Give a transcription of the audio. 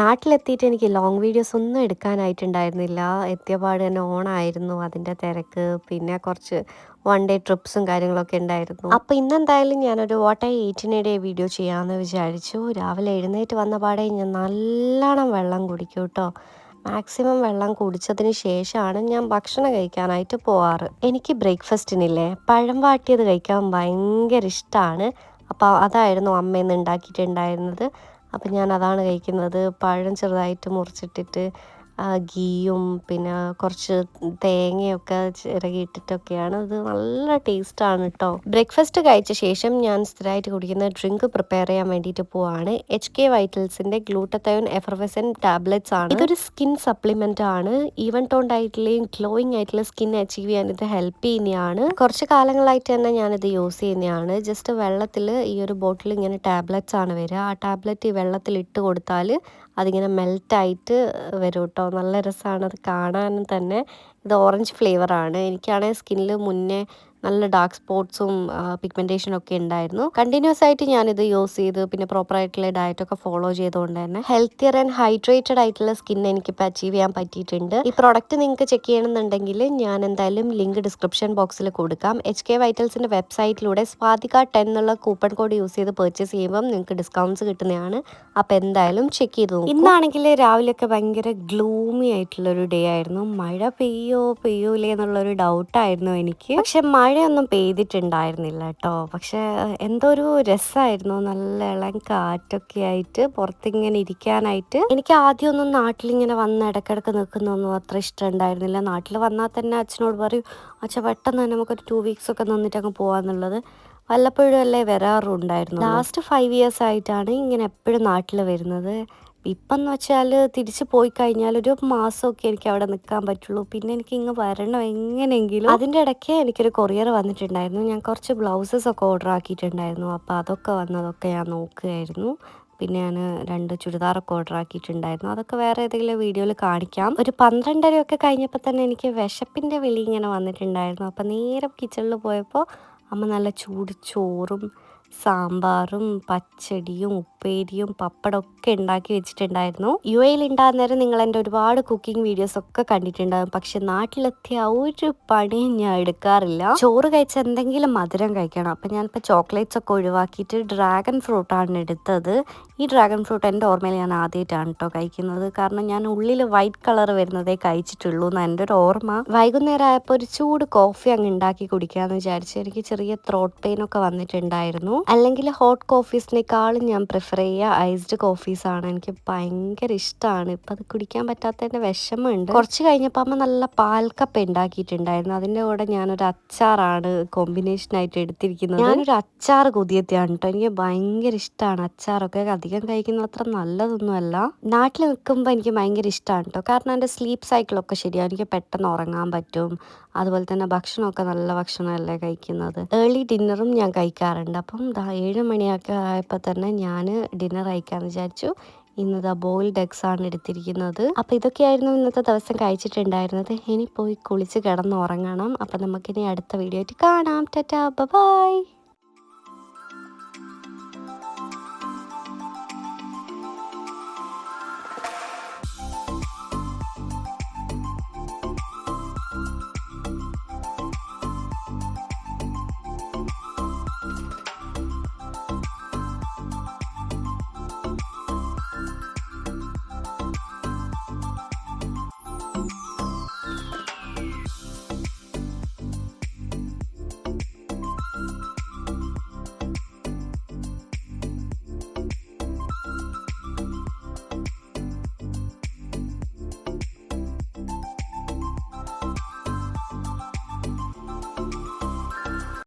നാട്ടിലെത്തിയിട്ട് എനിക്ക് long videos ഒന്നും എടുക്കാനായിട്ടുണ്ടായിരുന്നില്ല. എത്തിയപാട് തന്നെ ഓണായിരുന്നു. അതിൻ്റെ തിരക്ക്, പിന്നെ കുറച്ച് വൺ ഡേ ട്രിപ്സും കാര്യങ്ങളൊക്കെ ഉണ്ടായിരുന്നു. അപ്പോൾ ഇന്നെന്തായാലും ഞാനൊരു വാട്ട് ഐ ഏറ്റ് ഇൻ എ ഡേ വീഡിയോ ചെയ്യാമെന്ന് വിചാരിച്ചു. രാവിലെ എഴുന്നേറ്റ് വന്ന പാടെ ഞാൻ നല്ലോണം വെള്ളം കുടിക്കും കേട്ടോ. മാക്സിമം വെള്ളം കുടിച്ചതിന് ശേഷമാണ് ഞാൻ ഭക്ഷണം കഴിക്കാനായിട്ട് പോവാറ്. എനിക്ക് ബ്രേക്ക്ഫാസ്റ്റിനില്ലേ പഴം വാട്ടിയത് കഴിക്കാൻ ഭയങ്കര ഇഷ്ടമാണ്. അപ്പോൾ അതായിരുന്നു അമ്മയിന്ന് ഉണ്ടാക്കിയിട്ടുണ്ടായിരുന്നത്. അപ്പം ഞാൻ അതാണ് കഴിക്കുന്നത്. പഴം ചെറുതായിട്ട് മുറിച്ചിട്ടിട്ട് ഗീയും പിന്നെ കുറച്ച് തേങ്ങയൊക്കെ ചിരകിയിട്ടിട്ടൊക്കെയാണ്. ഇത് നല്ല ടേസ്റ്റാണ് കേട്ടോ. ബ്രേക്ക്ഫാസ്റ്റ് കഴിച്ച ശേഷം ഞാൻ സ്ഥിരമായിട്ട് കുടിക്കുന്ന ഡ്രിങ്ക് പ്രിപ്പയർ ചെയ്യാൻ വേണ്ടിയിട്ട് പോവാണ്. HK വൈറ്റൽസിൻ്റെ ഗ്ലൂട്ടത്തയോൺ എഫർവെസൻ ടാബ്ലറ്റ്സ് ആണ്. ഇതൊരു സ്കിൻ സപ്ലിമെൻ്റ് ആണ്. ഈവൻ ടോൺഡ് ആയിട്ടുള്ളയും ഗ്ലോയിങ് ആയിട്ടുള്ള സ്കിൻ അച്ചീവ് ചെയ്യാൻ ഇത് ഹെൽപ്പ് ചെയ്യുന്നതാണ്. കുറച്ച് കാലങ്ങളായിട്ട് തന്നെ ഞാനിത് യൂസ് ചെയ്യുന്നതാണ്. ജസ്റ്റ് വെള്ളത്തിൽ ഈ ഒരു ബോട്ടിൽ ഇങ്ങനെ ടാബ്ലറ്റ്സ് ആണ് വരിക. ആ ടാബ്ലറ്റ് ഈ വെള്ളത്തിൽ ഇട്ട് കൊടുത്താൽ അതിങ്ങനെ മെൽറ്റായിട്ട് വരും കേട്ടോ. നല്ല രസമാണ് അത് കാണാനും തന്നെ. ഇത് ഓറഞ്ച് ഫ്ലേവറാണ്. എനിക്കാണെങ്കിൽ സ്കിന്നിൽ മുന്നേ നല്ല ഡാർക്ക് സ്പോട്ട്സും പിഗ്മെൻറ്റേഷനും ഒക്കെ ഉണ്ടായിരുന്നു. കണ്ടിന്യൂസ് ആയിട്ട് ഞാനിത് യൂസ് ചെയ്ത് പിന്നെ പ്രോപ്പറായിട്ടുള്ള ഡയറ്റൊക്കെ ഫോളോ ചെയ്തുകൊണ്ട് തന്നെ ഹെൽത്തിയർ ആൻഡ് ഹൈഡ്രേറ്റഡ് ആയിട്ടുള്ള സ്കിൻ എനിക്കിപ്പോൾ അച്ചീവ് ചെയ്യാൻ പറ്റിയിട്ടുണ്ട്. ഈ പ്രോഡക്റ്റ് നിങ്ങൾക്ക് ചെക്ക് ചെയ്യണമെന്നുണ്ടെങ്കിൽ ഞാൻ എന്തായാലും ലിങ്ക് ഡിസ്ക്രിപ്ഷൻ ബോക്സിൽ കൊടുക്കാം. HK വൈറ്റൽസിൻ്റെ വെബ്സൈറ്റിലൂടെ സ്വാതിക 10 എന്നുള്ള കൂപ്പൺ കോഡ് യൂസ് ചെയ്ത് പർച്ചേസ് ചെയ്യുമ്പം നിങ്ങൾക്ക് ഡിസ്കൗണ്ട്സ് കിട്ടുന്നതാണ്. അപ്പോൾ എന്തായാലും ചെക്ക് ചെയ്ത് നോക്കും. ഇന്നാണെങ്കിൽ രാവിലെയൊക്കെ ഭയങ്കര ഗ്ലൂമി ആയിട്ടുള്ളൊരു ഡേ ആയിരുന്നു. മഴ പെയ്യൂലേ എന്നുള്ളൊരു ഡൗട്ടായിരുന്നു എനിക്ക്. പക്ഷെ മഴയൊന്നും പെയ്തിട്ടുണ്ടായിരുന്നില്ല കേട്ടോ. പക്ഷെ എന്തോ ഒരു രസമായിരുന്നു. നല്ല ഇളം കാറ്റൊക്കെ ആയിട്ട് പുറത്തിങ്ങനെ ഇരിക്കാനായിട്ട്. എനിക്ക് ആദ്യമൊന്നും നാട്ടിലിങ്ങനെ വന്ന് ഇടയ്ക്കിടയ്ക്ക് നിൽക്കുന്നൊന്നും അത്ര ഇഷ്ടമുണ്ടായിരുന്നില്ല. നാട്ടിൽ വന്നാൽ തന്നെ അച്ഛനോട് പറയും, അച്ഛൻ പെട്ടെന്ന് തന്നെ നമുക്കൊരു 2 വീക്സ് ഒക്കെ നിന്നിട്ട് അങ്ങ് പോകാമെന്നുള്ളത്. വല്ലപ്പോഴും അല്ലേ വരാറുണ്ടായിരുന്നു. ലാസ്റ്റ് 5 ഇയേഴ്സ് ആയിട്ടാണ് ഇങ്ങനെ എപ്പോഴും നാട്ടിൽ വരുന്നത്. ഇപ്പം എന്ന് വെച്ചാൽ തിരിച്ച് പോയി കഴിഞ്ഞാൽ ഒരു മാസമൊക്കെ എനിക്ക് അവിടെ നിൽക്കാൻ പറ്റുള്ളൂ. പിന്നെ എനിക്ക് ഇങ്ങ് വരണം എങ്ങനെയെങ്കിലും. അതിൻ്റെ ഇടയ്ക്ക് എനിക്കൊരു കൊറിയർ വന്നിട്ടുണ്ടായിരുന്നു. ഞാൻ കുറച്ച് ബ്ലൗസസ് ഒക്കെ ഓർഡർ ആക്കിയിട്ടുണ്ടായിരുന്നു. അപ്പോൾ അതൊക്കെ വന്നതൊക്കെ ഞാൻ നോക്കുകയായിരുന്നു. പിന്നെ ഞാൻ 2 ചുരിദാറൊക്കെ ഓർഡർ ആക്കിയിട്ടുണ്ടായിരുന്നു. അതൊക്കെ വേറെ ഏതെങ്കിലും വീഡിയോയിൽ കാണിക്കാം. ഒരു 12:30 കഴിഞ്ഞപ്പോൾ തന്നെ എനിക്ക് വിശപ്പിൻ്റെ വിളി ഇങ്ങനെ വന്നിട്ടുണ്ടായിരുന്നു. അപ്പോൾ നേരെ കിച്ചണിൽ പോയപ്പോൾ അമ്മ നല്ല ചൂട് ചോറും സാമ്പാറും പച്ചടിയും ഉപ്പേരിയും പപ്പടമൊക്കെ ഉണ്ടാക്കി വെച്ചിട്ടുണ്ടായിരുന്നു. UAE ഉണ്ടാകുന്ന നേരം നിങ്ങൾ എൻ്റെ ഒരുപാട് കുക്കിംഗ് വീഡിയോസ് ഒക്കെ കണ്ടിട്ടുണ്ടാകും. പക്ഷെ നാട്ടിലെത്തിയ ഒരു പണിയും ഞാൻ എടുക്കാറില്ല. ചോറ് കഴിച്ച എന്തെങ്കിലും മധുരം കഴിക്കണം. അപ്പം ഞാനിപ്പോൾ ചോക്ലേറ്റ്സ് ഒക്കെ ഒഴിവാക്കിയിട്ട് ഡ്രാഗൺ ഫ്രൂട്ടാണ് എടുത്തത്. ഈ ഡ്രാഗൺ ഫ്രൂട്ട് എൻ്റെ ഓർമ്മയിൽ ഞാൻ ആദ്യമായിട്ടാണ് കേട്ടോ കഴിക്കുന്നത്. കാരണം ഞാൻ ഉള്ളിൽ വൈറ്റ് കളർ വരുന്നതേ കഴിച്ചിട്ടുള്ളൂ എന്ന് എൻ്റെ ഒരു ഓർമ്മ. വൈകുന്നേരം ആയപ്പോൾ ഒരു ചൂട് കോഫി അങ്ങ് ഉണ്ടാക്കി കുടിക്കാമെന്ന് വിചാരിച്ചു. എനിക്ക് ചെറിയ ത്രോട്ട് പെയിൻ ഒക്കെ വന്നിട്ടുണ്ടായിരുന്നു. അല്ലെങ്കിൽ ഹോട്ട് കോഫീസിനേക്കാളും ഞാൻ പ്രിഫർ ചെയ്യുക ഐസ്ഡ് കോഫീസാണ്. എനിക്ക് ഭയങ്കര ഇഷ്ടമാണ്. ഇപ്പം അത് കുടിക്കാൻ പറ്റാത്തതിൻ്റെ വിഷമമുണ്ട്. കുറച്ച് കഴിഞ്ഞപ്പോൾ അമ്മ നല്ല പാൽക്കപ്പ ഉണ്ടാക്കിയിട്ടുണ്ടായിരുന്നു. അതിൻ്റെ കൂടെ ഞാനൊരു അച്ചാറാണ് കോമ്പിനേഷനായിട്ട് എടുത്തിരിക്കുന്നത്. ഞാനൊരു അച്ചാർ കൊതിയെത്തിയാണ് കേട്ടോ. എനിക്ക് ഭയങ്കര ഇഷ്ടമാണ് അച്ചാറൊക്കെ. അധികം കഴിക്കുന്നത് അത്ര നല്ലതൊന്നുമല്ല. നാട്ടിൽ നിൽക്കുമ്പോൾ എനിക്ക് ഭയങ്കര ഇഷ്ടമാണ് കേട്ടോ. കാരണം എൻ്റെ സ്ലീപ്പ് സൈക്കിളൊക്കെ ശരിയാണ്. എനിക്ക് പെട്ടെന്ന് ഉറങ്ങാൻ പറ്റും. അതുപോലെ തന്നെ ഭക്ഷണമൊക്കെ നല്ല ഭക്ഷണമല്ലേ കഴിക്കുന്നത്. ഏർലി ഡിന്നറും ഞാൻ കഴിക്കാറുണ്ട്. അപ്പം 7 മണിയൊക്കെ ആയപ്പോൾ തന്നെ ഞാൻ ഡിന്നർ കഴിക്കാമെന്ന് വിചാരിച്ചു. ഇന്നത് ബോയിൽഡ് എഗ്സ് ആണ് എടുത്തിരിക്കുന്നത്. അപ്പോൾ ഇതൊക്കെയായിരുന്നു ഇന്നത്തെ ദിവസം കഴിച്ചിട്ടുണ്ടായിരുന്നത്. ഇനി പോയി കുളിച്ച് കിടന്നുറങ്ങണം. അപ്പം നമുക്കിനി അടുത്ത വീഡിയോ ആയിട്ട് കാണാം. Tata bye.